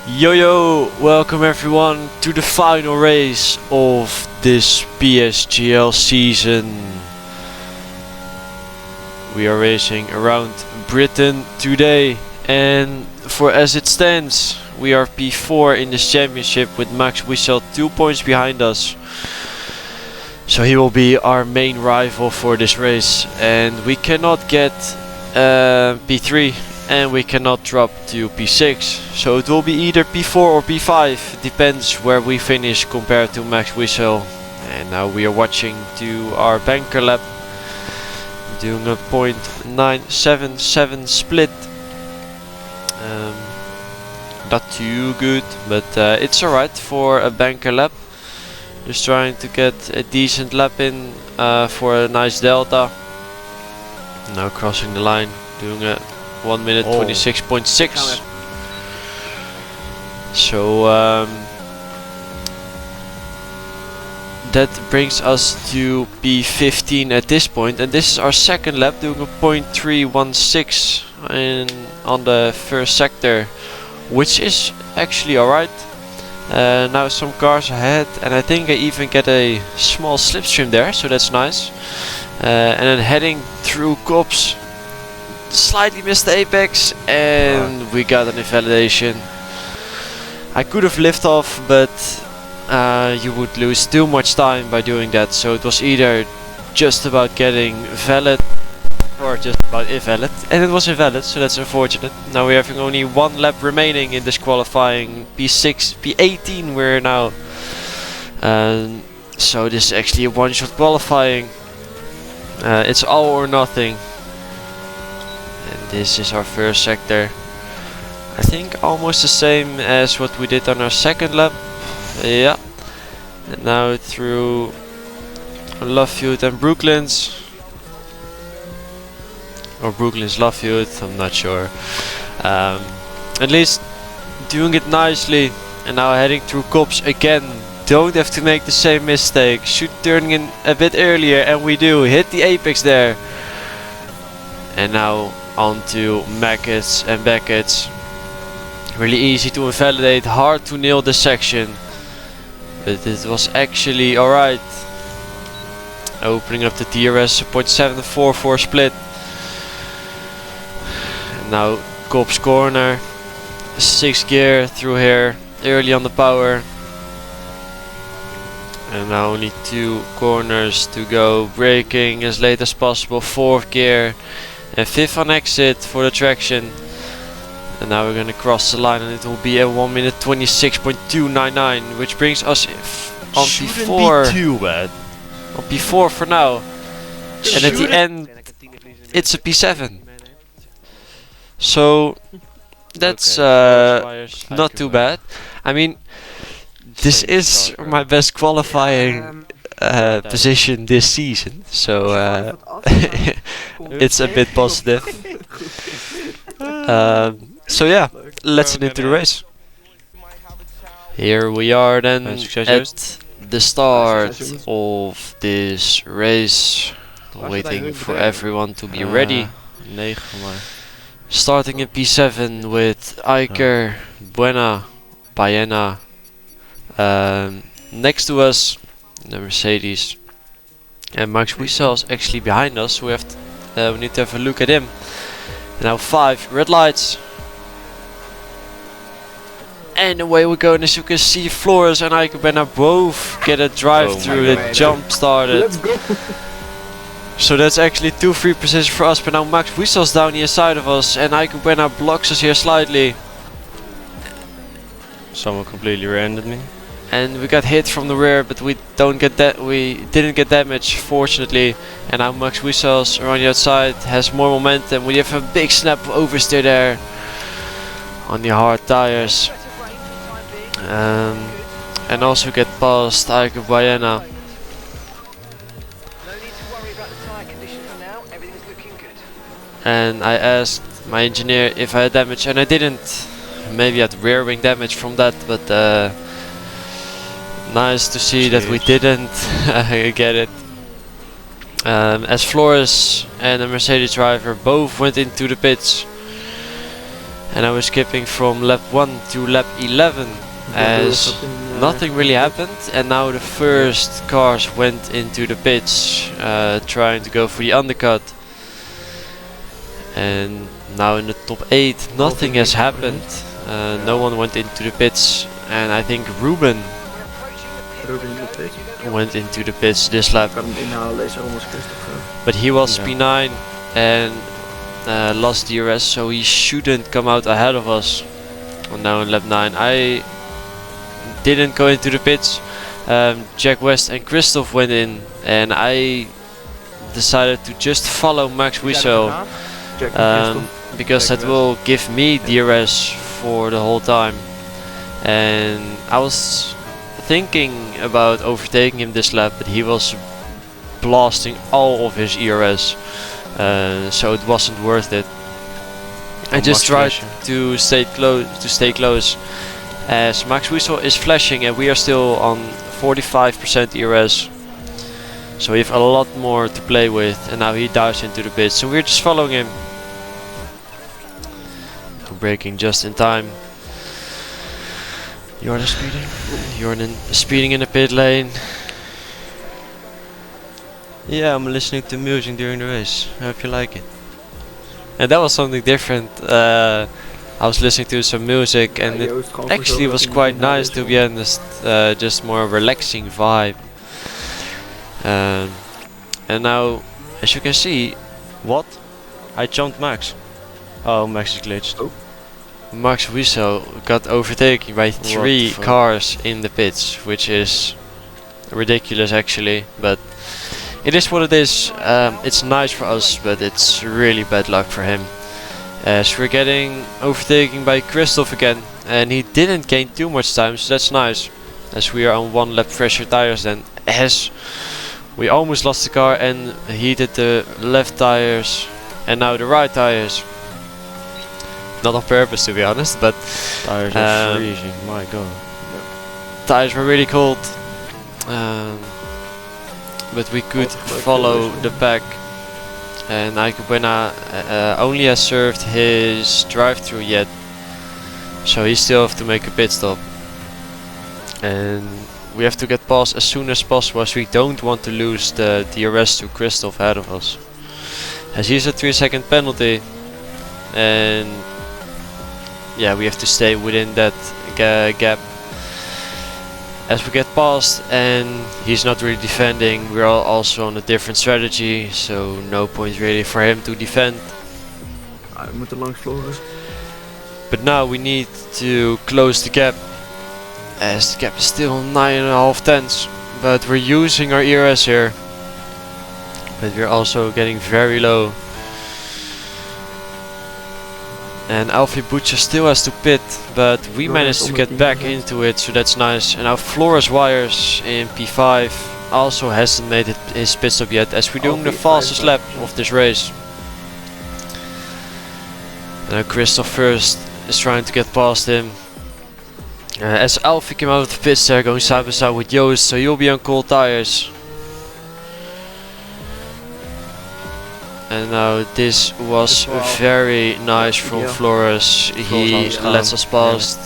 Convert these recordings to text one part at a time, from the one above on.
Yo, welcome everyone to the final race of this PSGL season. We are racing around Britain today, and for as it stands, we are P4 in this championship with Max Wissel 2 points behind us. So he will be our main rival for this race, and we cannot get P3 and we cannot drop to P6, so it will be either P4 or P5, depends where we finish compared to Max Wissel. And now we are watching to our banker lap, doing a 0.977 split. Not too good, but it's alright for a banker lap. Just trying to get a decent lap in for a nice delta. Now crossing the line, doing a 1 minute 26.6. So that brings us to P15 at this point, and this is our second lap, doing a 0.316 on the first sector, which is actually alright. Now some cars ahead, and I think I even get a small slipstream there, so that's nice. And then heading through cops, slightly missed the apex, and we got an invalidation. I could have lifted off, but you would lose too much time by doing that, so it was either just about getting valid or just about invalid, and it was invalid, so that's unfortunate. Now we're having only one lap remaining in this qualifying. P6, P18 we're now, so this is actually a one-shot qualifying. It's all or nothing. And this is our first sector. I think almost the same as what we did on our second lap. Yeah. And now through Lovefield and Brooklands. Or Brooklands Lovefield, I'm not sure. At least doing it nicely. And now heading through cops again. Don't have to make the same mistake. Should turn in a bit earlier, and we do. Hit the apex there. And now onto Mackets and Beckett's. Really easy to invalidate, hard to nail the section, but it was actually alright. Opening up the DRS 0.744 split. And now Cops corner, 6th gear through here, early on the power. And now only 2 corners to go, braking as late as possible, 4th gear. And 5th on exit for the traction. And now we're gonna cross the line, and it will be a 1 minute 26.299, which brings us on P4. Be too bad. On P4 for now. And at the end, it's a P7. So that's not too bad. I mean, this is my best qualifying position this season, so it's a bit positive. So yeah, let's get into the race. Here we are then at the start of this race, waiting for everyone to be ready. Starting in P7 with Iker, Buena, Baena. Next to us, the Mercedes, and Max Wissel is actually behind us, so we need to have a look at him. And now 5 red lights, and away we go. And as you can see, Flores and Iker Buena both get a drive through the jump started. So that's actually 2 free positions for us, but now Max Wissel's down the inside of us, and Iker Buena blocks us here slightly. Someone completely rear-ended me. And we got hit from the rear, but we didn't get damage, fortunately. And now Max Wissel's around the outside, has more momentum. We have a big snap of oversteer there on the hard tires. And also get past Iker Buena. And I asked my engineer if I had damage, and I didn't. Maybe I had rear wing damage from that, but nice to see that we didn't get it. As Flores and the Mercedes driver both went into the pits, and I was skipping from lap 1 to lap 11 as nothing really happened, and now the first cars went into the pits trying to go for the undercut, and now in the top 8 nothing has happened. No one went into the pits, and I think Ruben went into the pits this lap, but he was P9 and lost DRS, so he shouldn't come out ahead of us. And now in lap 9 I didn't go into the pits. Jack West and Christoph went in, and I decided to just follow Max Wiesel, because that will give me DRS for the whole time. And I was thinking about overtaking him this lap, but he was blasting all of his ERS, so it wasn't worth it. I just tried to stay close, as Max Wiesel is flashing and we are still on 45% ERS, so we have a lot more to play with, and now he dives into the pits, so we're just following him. Braking just in time. You're speeding. You're speeding in the pit lane. Yeah, I'm listening to music during the race. I hope you like it. And that was something different. I was listening to some music, and it actually was quite nice, to be honest. Just more relaxing vibe. And now, as you can see, what? I jumped Max. Oh, Max is glitched. Oh. Max Wiesel got overtaken by 3 cars in the pits, which is ridiculous actually, but it is what it is. It's nice for us, but it's really bad luck for him, as we're getting overtaken by Christoph again, and he didn't gain too much time, so that's nice, as we are on 1 lap fresher tires then, as we almost lost the car and he did the left tires and now the right tires. Not on purpose, to be honest, but tires are freezing, my god. Tires were really cold, but we could follow the pack, and Ikubuena only has served his drive-through yet, so he still have to make a pit stop, and we have to get past as soon as possible, as we don't want to lose the DRS to Christoph ahead of us, as he's a 3-second penalty, and yeah, we have to stay within that gap. As we get past and he's not really defending, we're also on a different strategy, so no point really for him to defend. But now we need to close the gap, as the gap is still 9.5 tenths, but we're using our ERS here, but we're also getting very low. And Alfie Butcher still has to pit, but we managed to get back into it, so that's nice. And now Flores Wires in P5 also hasn't made his pit stop yet, as we're doing the fastest lap of this race. Now Christoph first is trying to get past him, as Alfie came out of the pits there, going side by side with Joost, so you'll be on cold tires. And now this was very nice from Flores. He lets us past.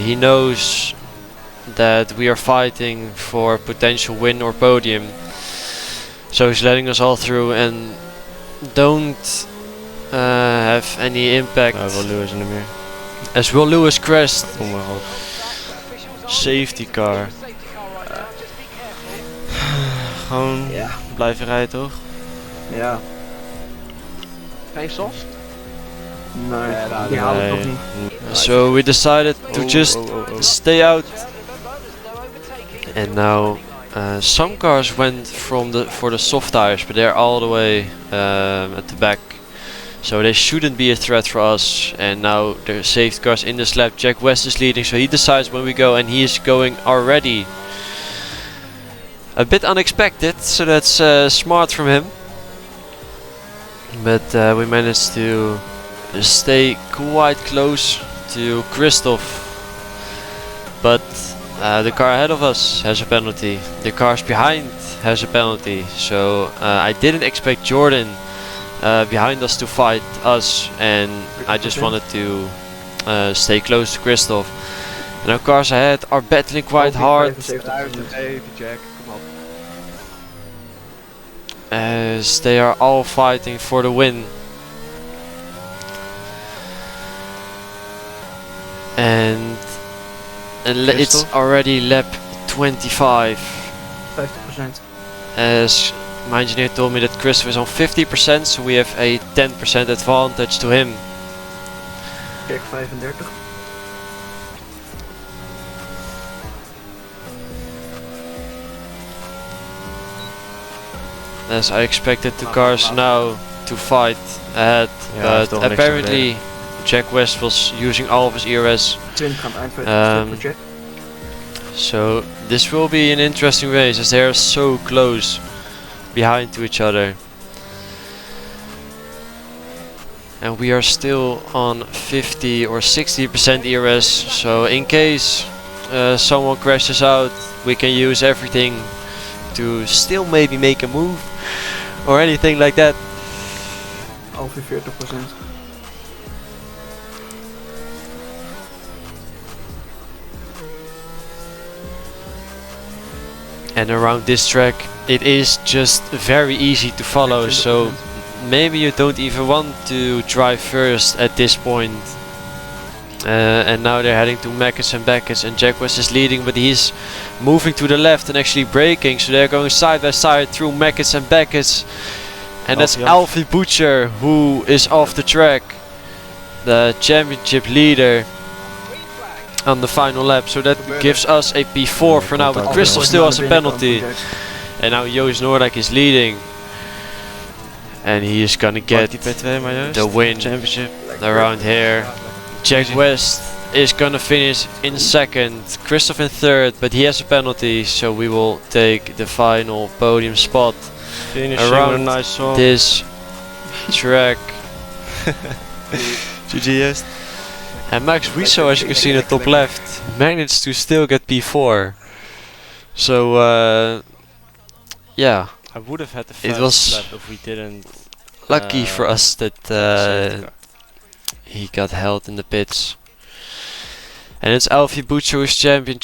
He knows that we are fighting for a potential win or podium, so he's letting us all through and don't have any impact. Will Lewis in the mirror. As Will Lewis crashed. Oh my god. Safety car. Gewoon blijven rijden, toch? Ja. Geen soft? Nee, die halen het nog niet. So we decided to just stay out. And now some cars went for the soft tires, but they're all the way at the back, so they shouldn't be a threat for us. And now the safety cars in this lap. Jack West is leading, so he decides when we go, and he is going already. A bit unexpected, so that's smart from him. But we managed to stay quite close to Christoph. But the car ahead of us has a penalty. The cars behind has a penalty. So I didn't expect Jordan behind us to fight us, and I just wanted to stay close to Christoph. And our cars ahead are battling quite hard, Jack, come op. as they are all fighting for the win. And it's already lap 25. 50%. As my engineer told me that Christoph is on 50%, so we have a 10% advantage to him. Kijk, 35. As I expected the cars now to fight ahead, but apparently Jack West was using all of his ERS. 20 gaan eindigen voor Jack. So this will be an interesting race as they are so close behind to each other. And we are still on 50 or 60% ERS, so in case someone crashes out, we can use everything to still maybe make a move or anything like that. Over 40%. And around this track it is just very easy to follow, so maybe you don't even want to drive first at this point. And now they're heading to Mackes and Beckes, and Jack West is leading, but he's moving to the left and actually braking, so they're going side by side through Mackes and Beckes. And that's Alfie Butcher who is off the track, the championship leader on the final lap, so that gives us a P4 for now, but Christoph still has a penalty. And now Joost Noordijk is leading, and he is gonna get the win championship around here. Jack West is gonna finish in second, Christoph in third, but he has a penalty, so we will take the final podium spot around this track. GG Joost. And Max Wiesel, as you can see in the top left, managed to still get P4. So yeah, I would have had the it first was lap if we didn't. lucky for us that he got held in the pits. And it's Alfie Butcher who's champion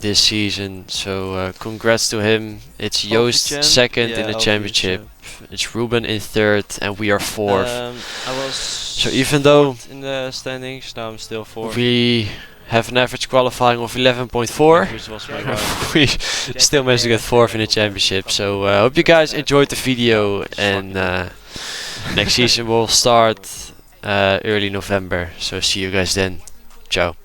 this season. So congrats to him. It's Joost second in the championship. It's Ruben in third, and we are fourth. I was so even though in the standings, now I'm still fourth. we have an average qualifying of 11.4, Which was my goal. we still managed to get fourth in the championship. So I hope you guys enjoyed the video, and next season will start early November. So see you guys then. Ciao.